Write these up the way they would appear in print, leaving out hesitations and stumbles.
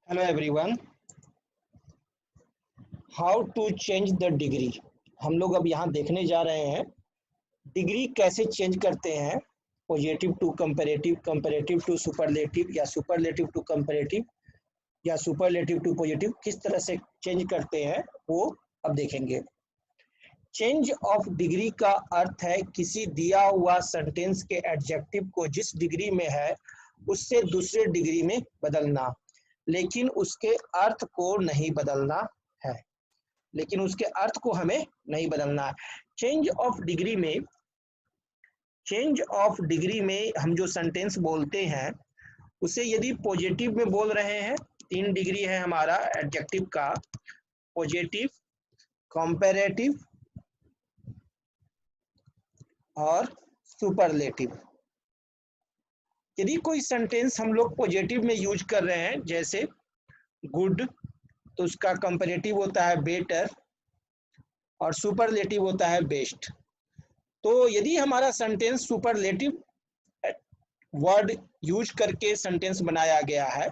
Hello everyone, how to change the degree. हम लोग अब यहाँ देखने जा रहे हैं डिग्री कैसे चेंज करते हैं। Positive to comparative, comparative to superlative या सुपरलेटिव टू कंपैरेटिव या सुपरलेटिव टू पॉजिटिव, किस तरह से चेंज करते हैं वो अब देखेंगे। चेंज ऑफ डिग्री का अर्थ है किसी दिया हुआ सेंटेंस के एडजेक्टिव को जिस डिग्री में है उससे दूसरे डिग्री में बदलना, लेकिन उसके अर्थ को नहीं बदलना है। लेकिन उसके अर्थ को हमें नहीं बदलना है। चेंज ऑफ डिग्री में हम जो सेंटेंस बोलते हैं उसे यदि पॉजिटिव में बोल रहे हैं, 3 डिग्री है हमारा एडजेक्टिव का, पॉजिटिव, कंपैरेटिव और सुपरलेटिव। यदि कोई सेंटेंस हम लोग पॉजिटिव में यूज कर रहे हैं जैसे गुड, तो उसका कंपैरेटिव होता है बेटर और सुपरलेटिव होता है बेस्ट। तो यदि हमारा सेंटेंस सुपरलेटिव वर्ड यूज करके सेंटेंस बनाया गया है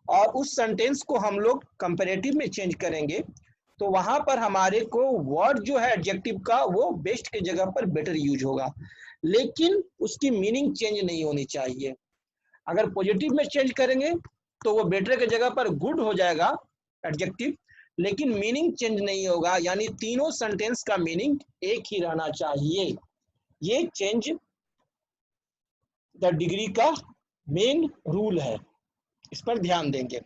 और उस सेंटेंस को हम लोग कंपैरेटिव में चेंज करेंगे तो वहां पर हमारे को वर्ड जो है एडजेक्टिव का वो बेस्ट की जगह पर बेटर यूज होगा, लेकिन उसकी मीनिंग चेंज नहीं होनी चाहिए। अगर पॉजिटिव में चेंज करेंगे तो वो बेटर की जगह पर गुड हो जाएगा एडजेक्टिव, लेकिन मीनिंग चेंज नहीं होगा, यानी तीनों सेंटेंस का मीनिंग एक ही रहना चाहिए। ये चेंज द डिग्री का मेन रूल है, इस पर ध्यान देंगे।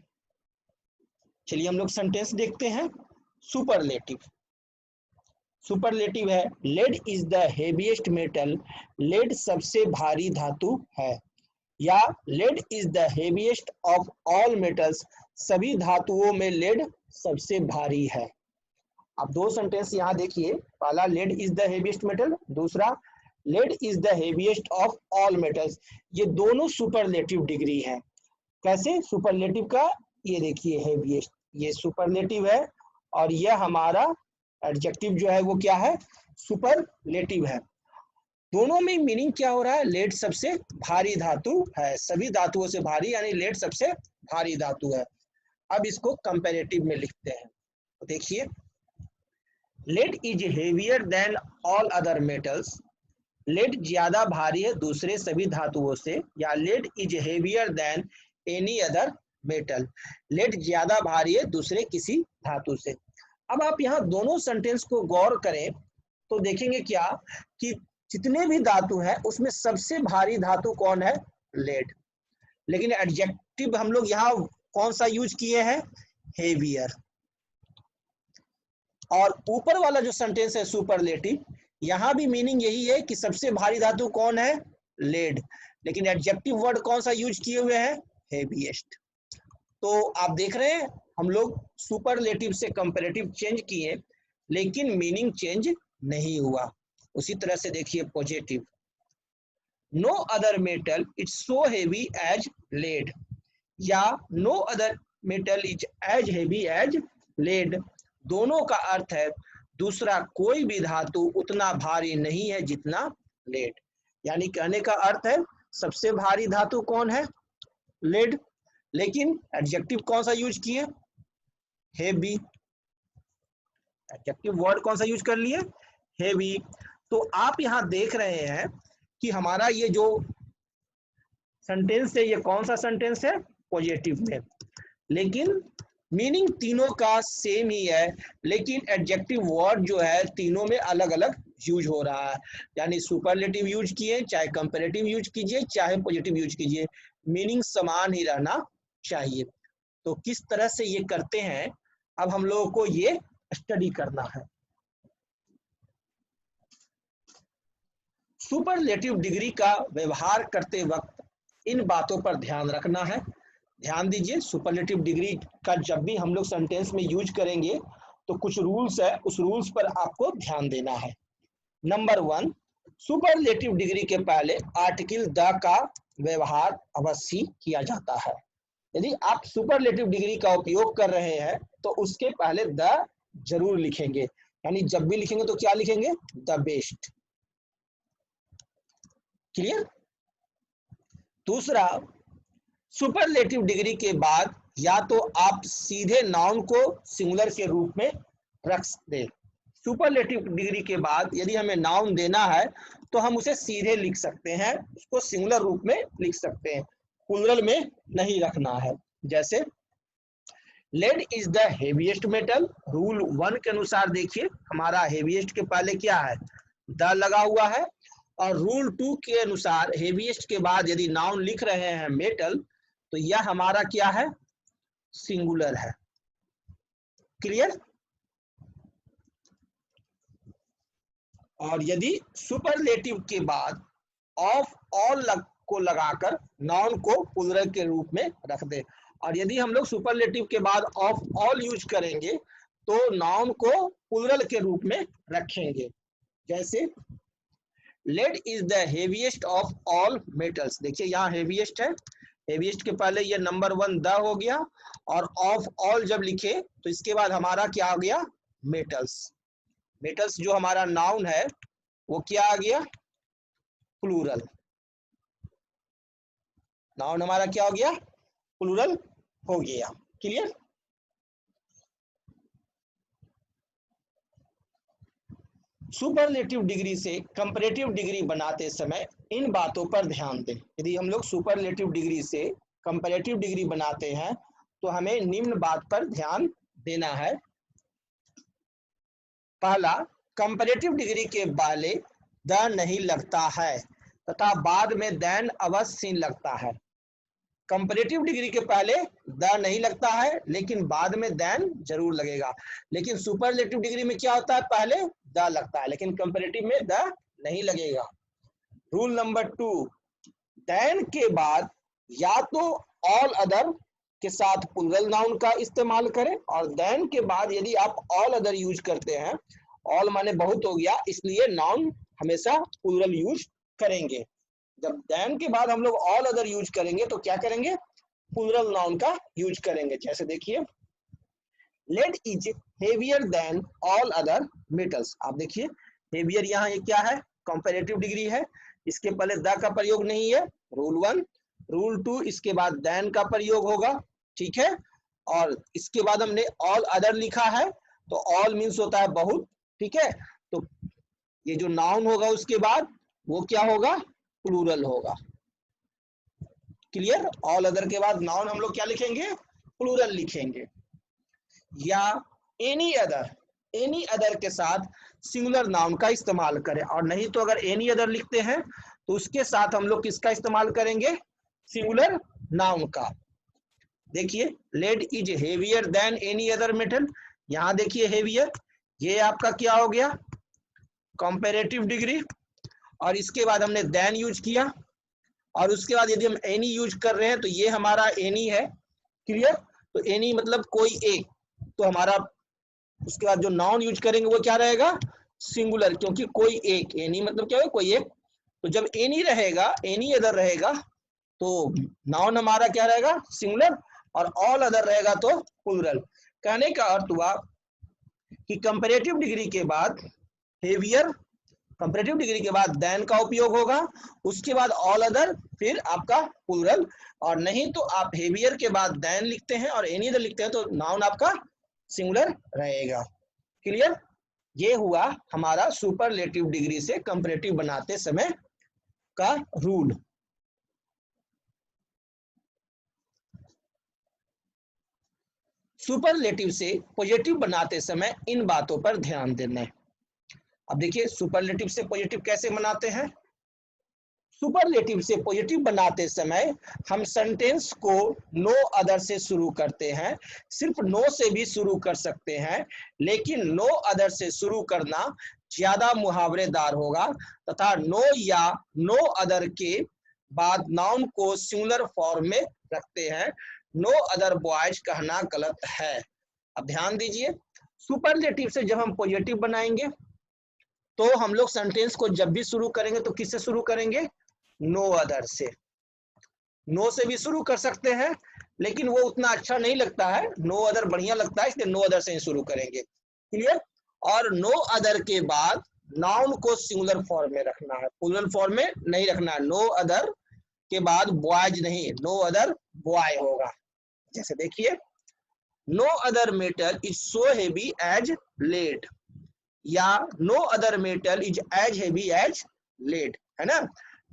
चलिए हम लोग सेंटेंस देखते हैं। सुपरलेटिव सुपरलेटिव है lead is the heaviest metal, lead सबसे भारी धातु है, या lead is the heaviest of all metals, सभी धातुओं में लेड सबसे भारी है। अब दो सेंटेंस यहाँ देखिए, पहला lead is the heaviest metal, दूसरा lead is the heaviest of all metals. ये दोनों सुपरलेटिव डिग्री है। कैसे सुपरलेटिव का, ये देखिए हेवीएस्ट, ये सुपरलेटिव है और यह हमारा एडजेक्टिव जो है वो क्या है, सुपरलेटिव है। दोनों में मीनिंग क्या हो रहा है, लेड सबसे भारी धातु है, सभी धातुओं से भारी, यानी लेड सबसे भारी धातु है। अब इसको कंपैरेटिव में लिखते हैं, तो देखिए lead is heavier than all other metals, lead ज्यादा भारी है दूसरे सभी धातुओं से, या lead is heavier than any other metal, lead ज्यादा भारी है दूसरे किसी धातु से। अब आप यहाँ दोनों सेंटेंस को गौर करें तो देखेंगे क्या कि जितने भी धातु है उसमें सबसे भारी धातु कौन है, लेड। लेकिन एडजेक्टिव हम लोग यहाँ कौन सा यूज किए हैं, हेवियर। और ऊपर वाला जो सेंटेंस है सुपरलेटिव, यहाँ भी मीनिंग यही है कि सबसे भारी धातु कौन है, लेड, लेकिन एडजेक्टिव वर्ड कौन सा यूज किए हुए हैं, हेवीएस्ट। तो आप देख रहे हैं हम लोग सुपरलेटिव से कंपैरेटिव चेंज किए लेकिन मीनिंग चेंज नहीं हुआ। उसी तरह से देखिए positive, no other metal it's so heavy as lead, या no other metal is as heavy as lead. दोनों का अर्थ है दूसरा कोई भी धातु उतना भारी नहीं है जितना लेड। यानी कहने का अर्थ है सबसे भारी धातु कौन है, लेड, लेकिन एडजेक्टिव कौन सा यूज किए, हेवी। एडजेक्टिव वर्ड कौन सा यूज कर लिए, हेवी। तो आप यहां देख रहे हैं कि हमारा ये जो सेंटेंस है ये कौन सा सेंटेंस है, पॉजिटिव में, लेकिन मीनिंग तीनों का सेम ही है, लेकिन एडजेक्टिव वर्ड जो है तीनों में अलग अलग यूज हो रहा है। यानी सुपरलेटिव यूज किए, चाहे कंपैरेटिव यूज कीजिए, चाहे पॉजिटिव यूज कीजिए, मीनिंग समान ही रहना चाहिए। तो किस तरह से ये करते हैं अब हम लोगों को ये स्टडी करना है। सुपरलेटिव डिग्री का व्यवहार करते वक्त इन बातों पर ध्यान रखना है। ध्यान दीजिए, सुपरलेटिव डिग्री का जब भी हम लोग सेंटेंस में यूज करेंगे तो कुछ रूल्स है, उस रूल्स पर आपको ध्यान देना है। नंबर 1, सुपरलेटिव डिग्री के पहले आर्टिकल द का व्यवहार अवश्य किया जाता है। यदि आप सुपरलेटिव डिग्री का उपयोग कर रहे हैं तो उसके पहले द जरूर लिखेंगे, यानी जब भी लिखेंगे तो क्या लिखेंगे, द बेस्ट। क्लियर। दूसरा, सुपरलेटिव डिग्री के बाद या तो आप सीधे नाउन को सिंगुलर के रूप में रख दे। सुपरलेटिव डिग्री के बाद यदि हमें नाउन देना है तो हम उसे सीधे लिख सकते हैं, उसको सिंगुलर रूप में लिख सकते हैं, प्लूरल में नहीं रखना है। जैसे lead is the heaviest metal, rule 1 के अनुसार देखिए हमारा हेवीएस्ट के पहले क्या है, द लगा हुआ है, और रूल 2 के अनुसार हेवीएस्ट के बाद यदि नाउन लिख रहे हैं मेटल तो यह हमारा क्या है, सिंगुलर है। क्लियर? और यदि सुपरलेटिव के बाद ऑफ ऑल को लगाकर नाउन को प्लूरल के रूप में रख दे, और यदि हम लोग सुपरलेटिव के बाद ऑफ ऑल यूज करेंगे तो नाउन को प्लूरल के रूप में रखेंगे। जैसे lead is the heaviest of all metals, देखिए यहाँ हेवीएस्ट है, हेवीएस्ट के पहले ये नंबर 1 द हो गया, और ऑफ ऑल जब लिखे तो इसके बाद हमारा क्या आ गया, मेटल्स। मेटल्स जो हमारा नाउन है वो क्या आ गया, प्लूरल। नाउन हमारा क्या हो गया, प्लूरल हो गया। क्लियर? सुपरलेटिव डिग्री से कंपैरेटिव डिग्री बनाते समय इन बातों पर ध्यान दें। यदि हम लोग सुपरलेटिव डिग्री से कंपैरेटिव डिग्री बनाते हैं तो हमें निम्न बात पर ध्यान देना है। पहला, कंपैरेटिव डिग्री के पहले द नहीं लगता है तथा बाद में देन अवश्य लगता है। कंपैरेटिव डिग्री के पहले द नहीं लगता है लेकिन बाद में देन जरूर लगेगा। लेकिन सुपरलेटिव डिग्री में क्या होता है, पहले द लगता है लेकिन कंपैरेटिव में द नहीं लगेगा। रूल नंबर 2, देन के बाद या तो ऑल अदर के साथ प्लूरल नाउन का इस्तेमाल करें, और देन के बाद यदि आप ऑल अदर यूज करते हैं, ऑल माने बहुत हो गया इसलिए नाउन हमेशा प्लूरल यूज करेंगे। जब देन के बाद हम लोग ऑल अदर यूज करेंगे तो क्या करेंगे, प्लूरल नाउन का यूज करेंगे। जैसे देखिए lead is heavier than all other metals, आप देखिए हेवियर यहाँ ये क्या है, कंपैरेटिव डिग्री है, इसके पहले द का प्रयोग नहीं है, रूल 1। रूल 2 इसके बाद देन का प्रयोग होगा, ठीक है, और इसके बाद हमने ऑल अदर लिखा है तो ऑल मीन्स होता है बहुत, ठीक है, तो ये जो नाउन होगा उसके बाद वो क्या होगा, प्लूरल होगा। क्लियर? ऑल अदर के बाद नाउन हम लोग क्या लिखेंगे, प्लूरल लिखेंगे। या एनी अदर के साथ सिंगुलर नाउन का इस्तेमाल करें, और नहीं तो अगर एनी अदर लिखते हैं तो उसके साथ हम लोग किसका इस्तेमाल करेंगे, सिंगुलर नाउन का। देखिए lead is heavier than any other metal, यहाँ देखिए हेवियर, ये आपका क्या हो गया, कंपैरेटिव डिग्री, और इसके बाद हमने देन यूज किया, और उसके बाद यदि हम एनी यूज कर रहे हैं तो ये हमारा एनी है। क्लियर? तो एनी मतलब कोई एक, तो हमारा उसके बाद जो नाउन यूज करेंगे वो क्या रहेगा, सिंगुलर, क्योंकि कोई एक, एनी मतलब क्या है, कोई एक। तो जब एनी रहेगा, एनी अदर रहेगा तो नाउन हमारा क्या रहेगा, सिंगुलर, और ऑल अदर रहेगा तो प्लूरल। कहने का अर्थ हुआ कि कंपैरेटिव डिग्री के बाद हेवियर, कंपैरेटिव डिग्री के बाद देन का उपयोग होगा, उसके बाद ऑल अदर, फिर आपका प्लूरल, और नहीं तो आप हेवियर के बाद देन लिखते हैं और एनी अदर लिखते हैं तो नाउन आपका सिंगुलर रहेगा। क्लियर? ये हुआ हमारा सुपरलेटिव डिग्री से कंपैरेटिव बनाते समय का रूल। सुपरलेटिव से पॉजिटिव बनाते समय इन बातों पर ध्यान देना है। अब देखिए सुपरलेटिव से पॉजिटिव कैसे बनाते हैं। सुपरलेटिव से पॉजिटिव बनाते समय हम सेंटेंस को नो अदर से शुरू करते हैं। सिर्फ नो से भी शुरू कर सकते हैं, लेकिन नो अदर से शुरू करना ज्यादा मुहावरेदार होगा, तथा नो या नो अदर के बाद नाउन को सिंगुलर फॉर्म में रखते हैं। नो अदर बॉयज कहना गलत है। अब ध्यान दीजिए, सुपरलेटिव से जब हम पॉजिटिव बनाएंगे तो हम लोग सेंटेंस को जब भी शुरू करेंगे तो किससे शुरू करेंगे, नो अदर से। नो से भी शुरू कर सकते हैं लेकिन वो उतना अच्छा नहीं लगता है, नो अदर बढ़िया लगता है, इसलिए नो अदर से ही शुरू करेंगे। क्लियर? और नो अदर के बाद नाउन को सिंगुलर फॉर्म में रखना है, प्लूरल फॉर्म में नहीं रखना है। नो अदर के बाद बॉयज नहीं, नो अदर बॉय होगा। जैसे देखिए, no other metal is so heavy as lead, या no other metal is as heavy as lead, है ना।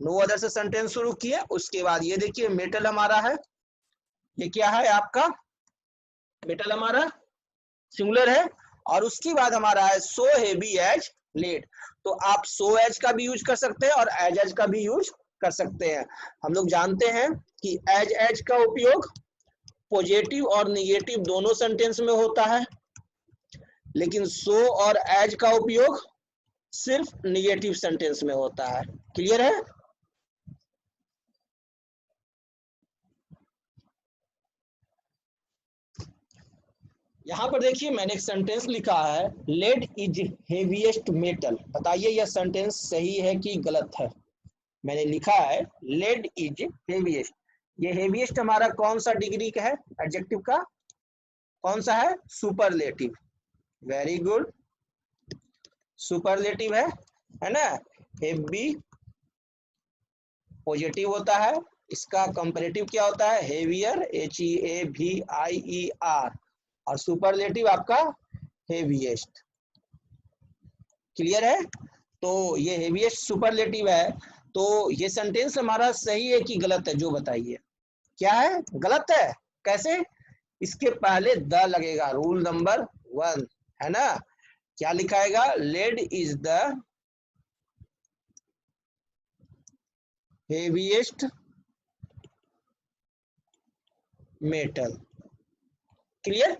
नो अदर से सेंटेंस शुरू किए, उसके बाद ये देखिए मेटल हमारा है, ये क्या है आपका, मेटल हमारा सिंगुलर है, और उसके बाद हमारा है सो हेवी एज लेड। तो आप सो एज का भी यूज कर सकते हैं और एज का भी यूज कर सकते हैं। हम लोग जानते हैं कि एज का उपयोग पॉजिटिव और निगेटिव दोनों सेंटेंस में होता है, लेकिन सो और एज का उपयोग सिर्फ निगेटिव सेंटेंस में होता है। क्लियर है? यहां पर देखिए मैंने एक सेंटेंस लिखा है, लेड इज हेवीएस्ट मेटल। बताइए यह सेंटेंस सही है कि गलत है। मैंने लिखा है लेड इज हेवीएस्ट। ये हेवीएस्ट हमारा कौन सा डिग्री का है, एडजेक्टिव का कौन सा है, सुपरलेटिव। वेरी गुड, सुपरलेटिव है ना। हेवी पॉजिटिव होता है, इसका कंपैरेटिव क्या होता है, हेवियर, HEAVIER, और सुपरलेटिव आपका हेवीएस्ट। क्लियर है? तो ये हेवीएस्ट सुपरलेटिव है। तो ये सेंटेंस हमारा सही है कि गलत है, जो बताइए। क्या है, गलत है। कैसे? इसके पहले द लगेगा, रूल नंबर 1, है ना। क्या लिखाएगा, lead is the heaviest metal. Clear?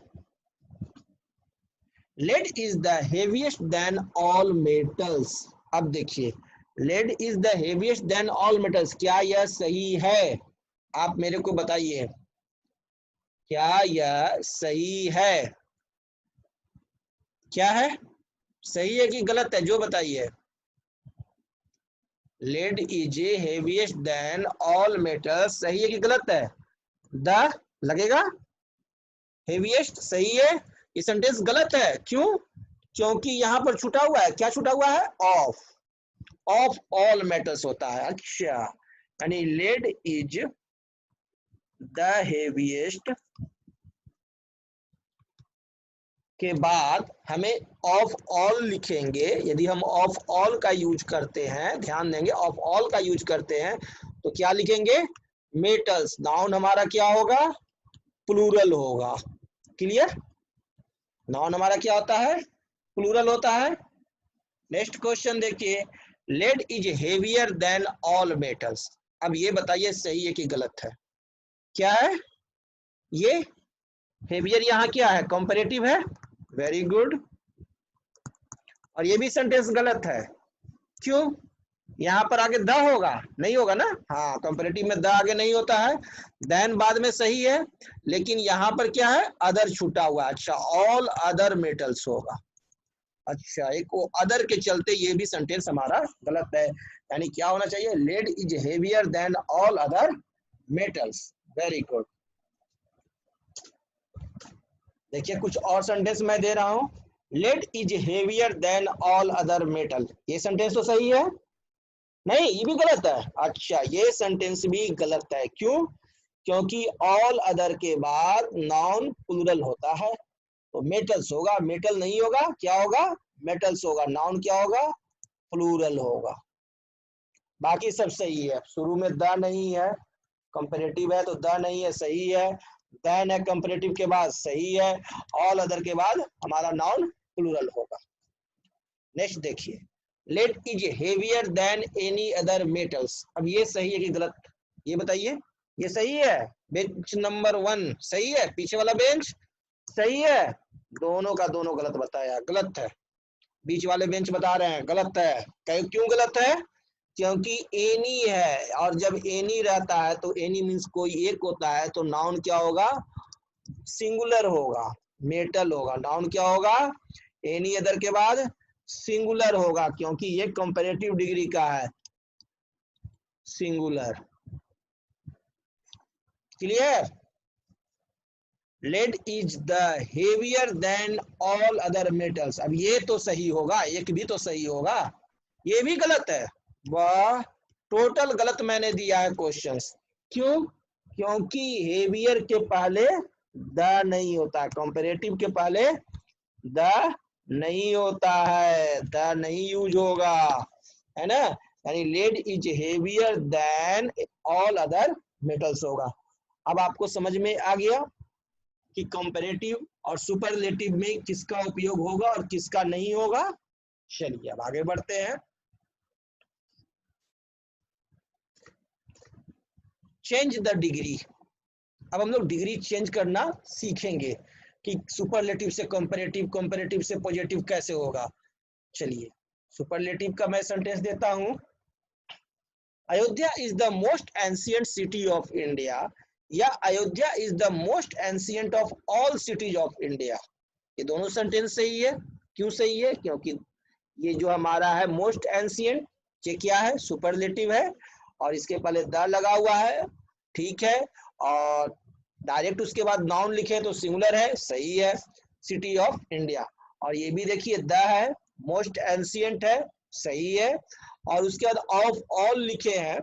Lead is the heaviest than all metals. अब देखिए, lead is the heaviest than all metals, क्या यह सही है? आप मेरे को बताइए, क्या यह सही है? क्या है, सही है कि गलत है, जो बताइए। Lead is heaviest than all metals, सही है कि गलत है? द लगेगा, हेवीएस्ट सही है। ये सेंटेंस गलत है, क्यों? क्योंकि यहां पर छूटा हुआ है, क्या छूटा हुआ है, ऑफ ऑल मेटल्स होता है। अच्छा, यानी लेड इज द हेवीएस्ट के बाद हमें ऑफ ऑल लिखेंगे। यदि हम ऑफ ऑल का यूज करते हैं, ध्यान देंगे, ऑफ ऑल का यूज करते हैं तो क्या लिखेंगे, मेटल्स। नाउन हमारा क्या होगा, प्लूरल होगा। क्लियर? नाउन हमारा क्या होता है, प्लूरल होता है। नेक्स्ट क्वेश्चन देखिए, lead is heavier than all metals. अब ये बताइए सही है कि गलत है। क्या है ये, हेवियर यहाँ क्या है, कंपैरेटिव है। Very good. और ये भी सेंटेंस गलत है, क्यों? यहाँ पर आगे द होगा, नहीं होगा ना। हाँ, कंपैरेटिव में द आगे नहीं होता है, देन बाद में सही है, लेकिन यहाँ पर क्या है, अदर छूटा हुआ। अच्छा, ऑल अदर मेटल्स होगा। अच्छा, एक वो अदर के चलते ये भी सेंटेंस हमारा गलत है। यानी क्या होना चाहिए, lead is heavier than all other metals. Very good. देखिए कुछ और सेंटेंस मैं दे रहा हूं, lead is heavier than all other metal. ये सेंटेंस तो सही है, नहीं ये भी गलत है। अच्छा, ये सेंटेंस भी गलत है, क्यों? क्योंकि ऑल अदर के बाद नाउन प्लूरल होता है, तो मेटल्स होगा, मेटल नहीं होगा, क्या होगा, मेटल्स होगा। नाउन क्या होगा, प्लूरल होगा। बाकी सब सही है, शुरू में द नहीं है, कंपैरेटिव है तो द नहीं है, सही है। देन है कंपैरेटिव के बाद, सही है। ऑल अदर के बाद हमारा नाउन प्लूरल होगा। नेक्स्ट देखिए, lead is heavier than any other metals. अब ये सही है कि गलत, ये बताइए। ये सही है, बेंच नंबर 1 सही है, पीछे वाला बेंच सही है, दोनों का दोनों गलत बताया, गलत है। बीच वाले बेंच बता रहे हैं गलत है। क्यों गलत है? क्योंकि एनी है, और जब एनी रहता है तो एनी मीन्स कोई एक होता है, तो नाउन क्या होगा, सिंगुलर होगा, मेटल होगा। नाउन क्या होगा, एनी अदर के बाद सिंगुलर होगा, क्योंकि ये कंपैरेटिव डिग्री का है, singular. Clear? Lead is the heavier than all other metals. अब ये तो सही होगा, एक भी तो सही होगा, ये भी गलत है। वाह, टोटल गलत मैंने दिया है क्वेश्चंस। क्यों? क्योंकि हेवियर के पहले द नहीं होता, कंपैरेटिव के पहले द नहीं होता है, द नहीं यूज होगा, है ना। यानी lead is heavier than all other metals होगा। अब आपको समझ में आ गया कि कंपैरेटिव और सुपरलेटिव में किसका उपयोग होगा और किसका नहीं होगा। चलिए अब आगे बढ़ते हैं। Change the degree. अब हम लोग डिग्री चेंज करना सीखेंगे कि सुपरलेटिव से कंपैरेटिव, कंपैरेटिव से पॉजिटिव कैसे होगा। चलिए सुपरलेटिव का मैं सेंटेंस देता हूं। Ayodhya is the most ancient city of India, या Ayodhya is the most ancient of all cities of India. ये दोनों सेंटेंस सही है। क्यों सही है? क्योंकि ये जो हमारा है मोस्ट एंशिएंट, ये क्या है? सुपरलेटिव है, और इसके पहले द लगा हुआ है, ठीक है। और डायरेक्ट उसके बाद नाउन लिखे तो सिंगुलर है, सही है, सिटी ऑफ इंडिया। और ये भी देखिए द है, मोस्ट एंशिएंट है, सही है। और उसके बाद ऑफ ऑल लिखे हैं,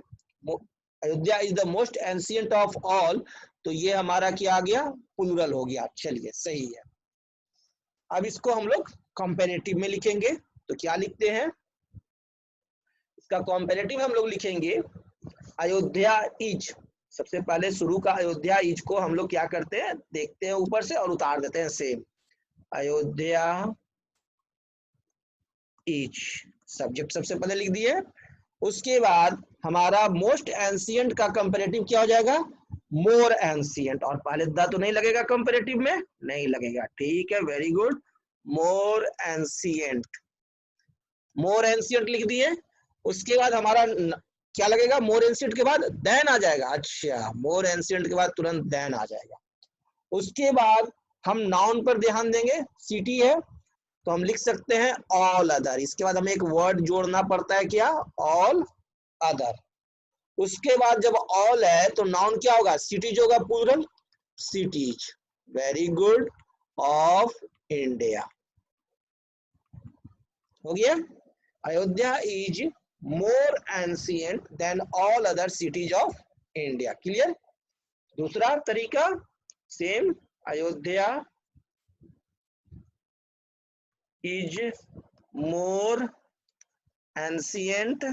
Ayodhya is the most ancient of all, तो ये हमारा क्या आ गया? प्लूरल हो गया। चलिए सही है। अब इसको हम लोग कंपैरेटिव में लिखेंगे, तो क्या लिखते हैं? इसका कंपैरेटिव हम लोग लिखेंगे अयोध्या इज। सबसे पहले शुरू का अयोध्या इज को हम लोग क्या करते हैं? देखते हैं ऊपर से और उतार देते हैं सेम। अयोध्या इज सब्जेक्ट सबसे पहले लिख दिए। उसके बाद हमारा मोस्ट एंशिएंट का कंपैरेटिव क्या हो जाएगा? मोर एंशिएंट। और पहले द तो नहीं लगेगा कंपैरेटिव में, नहीं लगेगा, ठीक है, वेरी गुड। मोर एंशिएंट, मोर एंशिएंट लिख दिए। उसके बाद हमारा क्या लगेगा? मोर एंशिएंट के बाद देन आ जाएगा। अच्छा, मोर एंशिएंट के बाद तुरंत देन आ जाएगा। उसके बाद हम नाउन पर ध्यान देंगे, सिटी है तो हम लिख सकते हैं ऑल अदर। इसके बाद हमें एक वर्ड जोड़ना पड़ता है, क्या? All other. उसके बाद जब ऑल है तो नाउन क्या होगा? सिटीज होगा, plural, cities, very good, of India. हो गया। Ayodhya is more ancient than all other cities of India. Clear? दूसरा तरीका same, Ayodhya is more ancient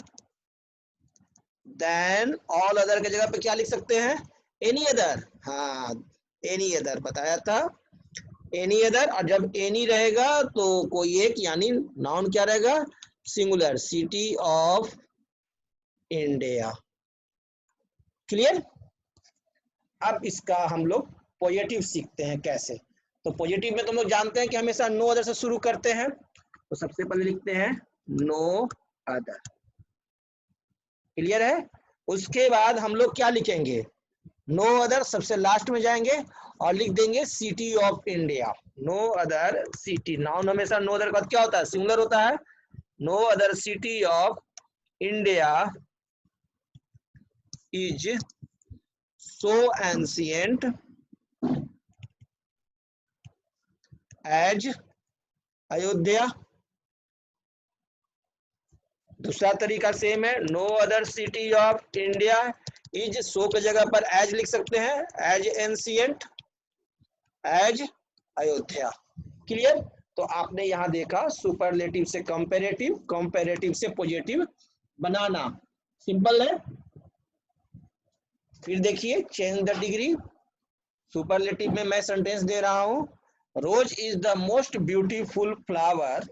than all other के जगह पे क्या लिख सकते हैं? Any other. हाँ, एनी अदर बताया था, एनी अदर। और जब एनी रहेगा तो कोई एक, यानी नाउन क्या रहेगा? Singular, city of India. Clear? अब इसका हम लोग पॉजिटिव सीखते हैं कैसे। तो पॉजिटिव में तो हम लोग जानते हैं कि हमेशा नो अदर से शुरू करते हैं, तो सबसे पहले लिखते हैं नो अदर। क्लियर है? उसके बाद हम लोग क्या लिखेंगे? नो अदर सबसे लास्ट में जाएंगे और लिख देंगे city of India. No other city, noun हमेशा नो अदर का क्या होता है? सिंगुलर होता है। No other city of India is so ancient as Ayodhya. दूसरा तरीका सेम है, no other city of India is, so के जगह पर एज लिख सकते हैं, as ancient as Ayodhya. Clear? तो आपने यहां देखा सुपरलेटिव से कंपैरेटिव, कंपैरेटिव से पॉजिटिव बनाना, सिंपल है। फिर देखिए चेंज द डिग्री। सुपरलेटिव में मैं सेंटेंस दे रहा हूं, rose is the most beautiful flower,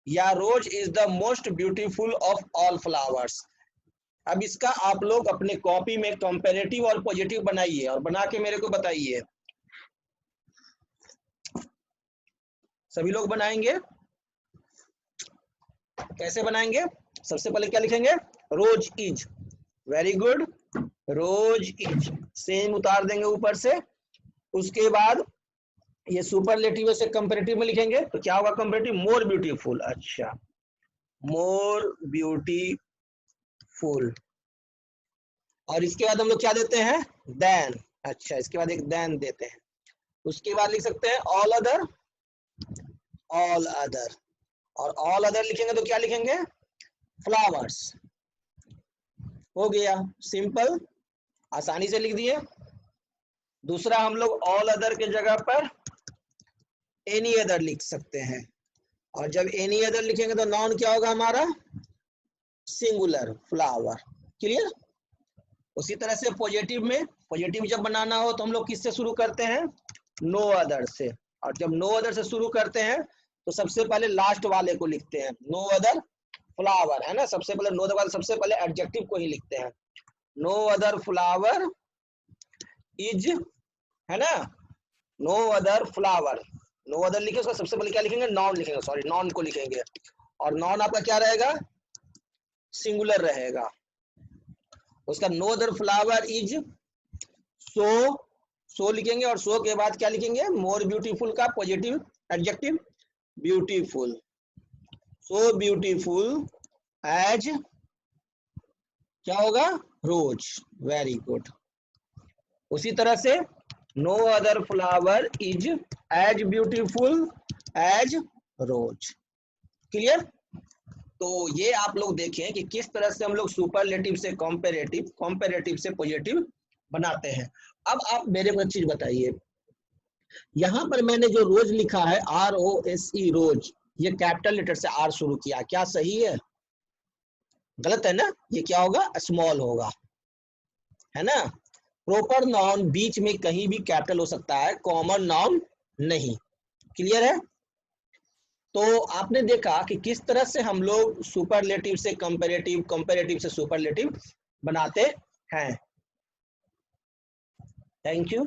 या rose is the most beautiful of all flowers. अब इसका आप लोग अपने कॉपी में कंपैरेटिव और पॉजिटिव बनाइए और बना के मेरे को बताइए। सभी लोग बनाएंगे? कैसे बनाएंगे? सबसे पहले क्या लिखेंगे? Rose is, very good, rose is same उतार देंगे ऊपर से। उसके बाद ये सुपरलेटिव से कंपैरेटिव में लिखेंगे तो क्या होगा? Comparative more beautiful. अच्छा, मोर ब्यूटीफुल। और इसके बाद हम लोग क्या देते हैं? देन। अच्छा, इसके बाद एक देन देते हैं। उसके बाद लिख सकते हैं ऑल अदर, ऑल अदर। और ऑल अदर लिखेंगे तो क्या लिखेंगे? फ्लावर्स। हो गया, सिंपल, आसानी से लिख दिए। दूसरा हम लोग ऑल अदर के जगह पर एनी अदर लिख सकते हैं, और जब एनी अदर लिखेंगे तो नाउन क्या होगा हमारा, सिंगुलर फ्लावर। क्लियर। उसी तरह से पॉजिटिव में, पॉजिटिव जब बनाना हो तो हम लोग किससे शुरू करते हैं, नो अदर से, और जब नो अदर से शुरू करते हैं तो सबसे पहले लास्ट वाले को लिखते हैं, नो अदर फ्लावर, है ना। सबसे पहले नो अदर वाले, सबसे पहले एडजेक्टिव को ही लिखते हैं, नो अदर फ्लावर इज, है ना, no other flower, no other लिखे उसका सबसे पहले क्या लिखेंगे, नॉन लिखेंगे, सॉरी नॉन को लिखेंगे, और नॉन आपका क्या रहेगा, सिंगुलर रहेगा। उसका no other flower is so, so लिखेंगे, और सो के बाद क्या लिखेंगे, मोर ब्यूटीफुल का positive adjective, beautiful, so beautiful as, क्या होगा, रोज, वेरी गुड। उसी तरह से no other flower is as beautiful as rose. Clear. तो ये आप लोग देखें कि किस तरह से हम लोग सुपरलेटिव से कॉम्पेरेटिव, कॉम्पेरेटिव से पॉजिटिव बनाते हैं। अब आप मेरे को एक चीज बताइए, यहां पर मैंने जो रोज लिखा है ROSE रोज, ये कैपिटल लेटर से आर शुरू किया, क्या सही है, गलत है ना, ये क्या होगा, स्मॉल होगा, है ना। प्रॉपर नाउन बीच में कहीं भी कैपिटल हो सकता है, कॉमन नाउन नहीं। क्लियर है। तो आपने देखा कि किस तरह से हम लोग सुपरलेटिव से कंपैरेटिव, कंपैरेटिव से सुपरलेटिव बनाते हैं। Thank you.